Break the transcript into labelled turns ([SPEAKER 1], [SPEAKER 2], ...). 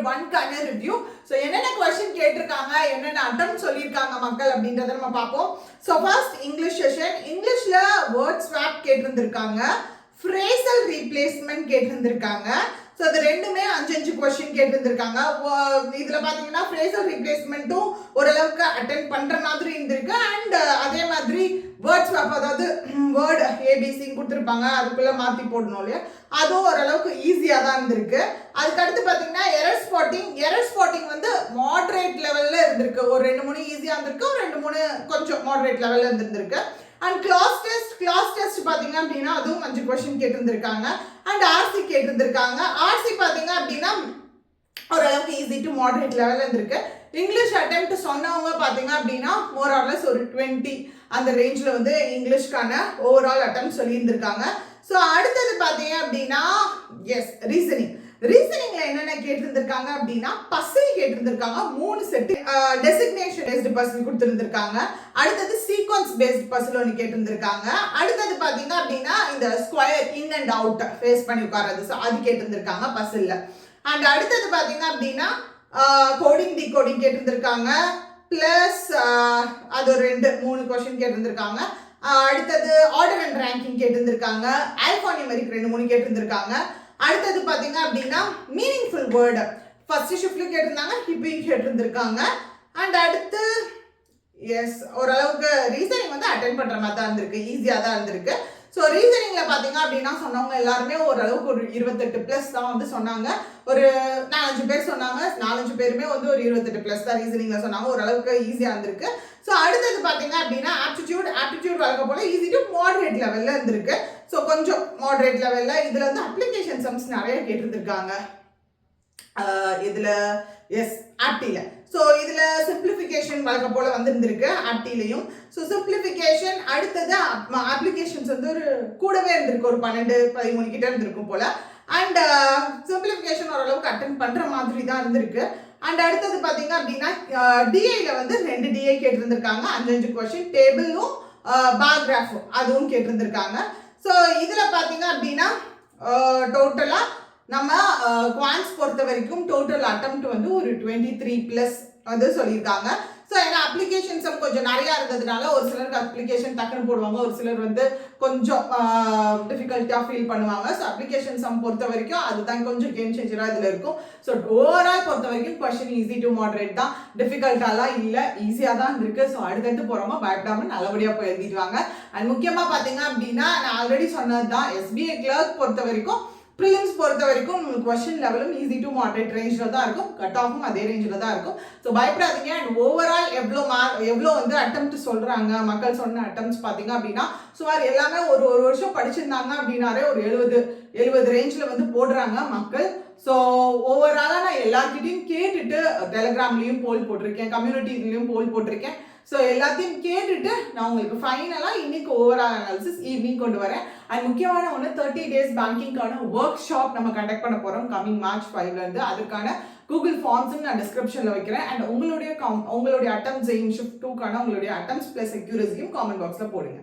[SPEAKER 1] 1க்கான review. So என்னென்ன question கேட்டிருக்காங்க, என்னென்ன அட்டம் சொல்லியிருக்காங்க மக்கள் அப்படின்றத நம்ம பார்ப்போம். So first English session. இங்கிலீஷ்ல வேர்ட் ஸ்வாப் கேட்டிருந்திருக்காங்க, ஃப்ரேசல் ரீப்ளேஸ்மெண்ட் கேட்டிருந்திருக்காங்க. ஸோ அது ரெண்டுமே 5 கொஸ்டின் கேட்டிருந்திருக்காங்க. இதில் பார்த்தீங்கன்னா ஃப்ரேசல் ரீப்ளேஸ்மெண்ட்டும் ஓரளவுக்கு அட்டென்ட் பண்ணுற மாதிரி இருந்திருக்கு. அண்ட் அதே மாதிரி வேர்ட் ஸ்வாப், அதாவது வேர்டு ஏபிசின்னு கொடுத்துருப்பாங்க, அதுக்குள்ளே மாற்றி போடணும் இல்லையா, அதுவும் ஓரளவுக்கு ஈஸியாக தான் இருந்திருக்கு. அதுக்கடுத்து பார்த்தீங்கன்னா எரர் ஸ்பாட்டிங் வந்து மாடரேட் லெவலில் இருந்திருக்கு. ஒரு 2-3 ஈஸியாக இருந்திருக்கு, ஒரு 2-3 கொஞ்சம் மாடரேட் லெவலில் இருந்திருக்கு. அண்ட் கிளாஸ் டெஸ்ட் பார்த்தீங்க அப்படின்னா அதுவும் 5 கொஸ்டின் கேட்டிருந்திருக்காங்க. அண்ட் ஆர்சி கேட்டிருந்திருக்காங்க. ஆர்சி பார்த்தீங்க அப்படின்னா ஓரளவுக்கு ஈஸி டு மாடரேட் லெவலில் இருந்திருக்கு. இங்கிலீஷ் அட்டெம்ப்ட் சொன்னவங்க பார்த்தீங்க அப்படின்னா மோர் ஆர் லெஸ் ஒரு 20 அந்த ரேஞ்சில் வந்து இங்கிலீஷ்க்கான ஓவரால் அட்டெம்ப்ட் சொல்லியிருந்திருக்காங்க. ஸோ அடுத்தது பார்த்தீங்க அப்படின்னா ரீசனிங்ல என்னென்ன கேட்டிருந்திருக்காங்க அப்படின்னா பசில் கேட்டிருந்திருக்காங்க, 3 செட்டு. டெசிக்னேஷன் பேஸ்டு பசில் கொடுத்துருந்துருக்காங்க. அடுத்தது சீக்வன்ஸ் பேஸ்டு பசில் ஒன்று கேட்டிருந்திருக்காங்க. அடுத்தது பார்த்தீங்க அப்படின்னா இந்த square in and out face பண்ணி உட்கார்றது, ஸோ அது கேட்டிருந்திருக்காங்க பசில்ல. அண்ட் அடுத்தது பார்த்தீங்க அப்படின்னா கோடிங் டிகோடிங் கேட்டிருந்திருக்காங்க. பிளஸ் அது ஒரு 2-3 கொஸ்டின் கேட்டிருந்திருக்காங்க. அடுத்தது ஆர்டர் அண்ட் ரேங்கிங் கேட்டிருந்திருக்காங்க. ஆல்ஃபானியூமெரிக் 2-3 கேட்டிருந்திருக்காங்க. அடுத்தது பார்த்தீங்க அப்படின்னா மீனிங்ஃபுல் வேர்டு ஃபர்ஸ்ட் ஷிஃப்ட்ல கேட்டிருந்தாங்க, ஹிப்பிங் கேட்டிருந்திருக்காங்க. அண்ட் அடுத்து ஓரளவுக்கு ரீசனிங் வந்து அட்டென்ட் பண்ணுற மாதிரி தான் இருந்திருக்கு, ஈஸியாக தான் இருந்திருக்கு. ஸோ ரீசனிங்கில் பார்த்தீங்க அப்படின்னா சொன்னவங்க எல்லாருமே ஓரளவுக்கு ஒரு 28+ தான் வந்து சொன்னாங்க. ஒரு 4-5 பேர் சொன்னாங்க, 4-5 பேருமே வந்து ஒரு 28+ தான் ரீசனிங்கில் சொன்னாங்க. ஓரளவுக்கு ஈஸியாக இருந்திருக்கு. ஸோ அடுத்தது பார்த்தீங்க அப்படின்னா ஆப்டிடியூட் வழக்க போல ஈஸி டு மாடரேட் லெவலில் இருந்திருக்கு. ஸோ கொஞ்சம் மாடரேட் லெவலில் இதில் வந்து அப்ளிகேஷன் சம்ஸ் நிறைய கேட்டிருந்திருக்காங்க. இதில் ஆப்டியில். ஸோ இதில் சிம்பிளிஃபிகேஷன் வழக்க போல் வந்துருந்துருக்கு ஆப்டிலையும். ஸோ சிம்பிளிஃபிகேஷன் அடுத்தது அப்ளிகேஷன்ஸ் வந்து ஒரு கூடவே இருந்திருக்கு, ஒரு 12-13 கிட்ட இருந்திருக்கும் போல். அண்ட் சிம்பிளிஃபிகேஷன் ஓரளவுக்கு அட்டென்ட் பண்ணுற மாதிரி தான் இருந்திருக்கு. அண்ட் அடுத்தது பார்த்தீங்க அப்படின்னா டிஐயில் வந்து 2 டிஐ கேட்டிருந்திருக்காங்க, 5 கொஸ்டின். டேபிளும் பாராகிராஃபும் அதுவும் கேட்டிருந்திருக்காங்க. ஸோ இதில் பார்த்தீங்க அப்படின்னா டோட்டலாக நம்ம குவான்ஸ் பொறுத்த வரைக்கும் டோட்டல் அட்டெம்ப்ட் வந்து ஒரு 23+ வந்து சொல்லியிருக்காங்க. ஸோ ஏன்னா அப்ளிகேஷன்ஸ் கொஞ்சம் நிறையா இருந்ததுனால ஒரு சிலருக்கு அப்ளிகேஷன் டக்குன்னு போடுவாங்க, ஒரு சிலர் வந்து கொஞ்சம் டிஃபிகல்ட்டாக ஃபீல் பண்ணுவாங்க. ஸோ அப்ளிகேஷன் சம் பொறுத்த வரைக்கும் அதுதான் கொஞ்சம் கேம் சேஞ்சராக இதில் இருக்கும். ஸோ ஓவரால் பொறுத்த வரைக்கும் கொஸ்டின் ஈஸி டு மாடரேட் தான், டிஃபிகல்ட்டாலாம் இல்லை, ஈஸியாக தான் இருக்கு. ஸோ அடுத்தடுத்து போகிறோமா பயப்படாமல் நல்லபடியாக போய் எழுதிடுவாங்க. அண்ட் முக்கியமாக பார்த்தீங்க அப்படின்னா நான் ஆல்ரெடி சொன்னது தான், எஸ்பிஐ கிளர்க் பொறுத்த வரைக்கும் ப்ரிலிம்ஸ் பொறுத்த வரைக்கும் உங்களுக்கு கொஸ்டின் லெவலும் ஈஸி டு மாடரேட் ரேஞ்சில் தான் இருக்கும், கட் ஆஃபும் அதே ரேஞ்சில் தான் இருக்கும். ஸோ பயப்படாதீங்க. அண்ட் ஓவரால் எவ்வளோ வந்து அட்டெம்ப்ட் சொல்கிறாங்க, மக்கள் சொன்ன அட்டெம்ப்ட்ஸ் பார்த்தீங்க அப்படின்னா சுமார் எல்லாமே ஒரு வருஷம் படிச்சிருந்தாங்க அப்படின்னாலே ஒரு 70 ரேஞ்சில் வந்து போடுறாங்க மக்கள். ஸோ ஓவராலாக நான் எல்லார்கிட்டையும் கேட்டுட்டு டெலிகிராம்லேயும் போல் போட்டிருக்கேன், கம்யூனிட்டிலையும் போல் போட்டிருக்கேன். ஸோ எல்லாத்தையும் கேட்டுட்டு நான் உங்களுக்கு ஃபைனலாக இன்னைக்கு ஓவரால் அனாலிசிஸ் ஈவினிங் கொண்டு வரேன். அண்ட் முக்கியமான ஒன்று 30 டேஸ் பேங்கிங்கான ஒர்க் ஷாப் நம்ம கண்டக்ட் பண்ண போகிறோம் கம்மிங் March 5 அதுக்கான கூகுள் ஃபார்ம்ஸும் நான் டிஸ்கிரிப்ஷனில் வைக்கிறேன். அண்ட் உங்களுடைய அட்டெம்ப்ட்ஸ் ஷிஃப்ட் 2க்கான உங்களுடைய அட்டெம்ப்ட்ஸ் ப்ளஸ் அக்யூரசியும் காமெண்ட் பாக்ஸில் போடுங்க.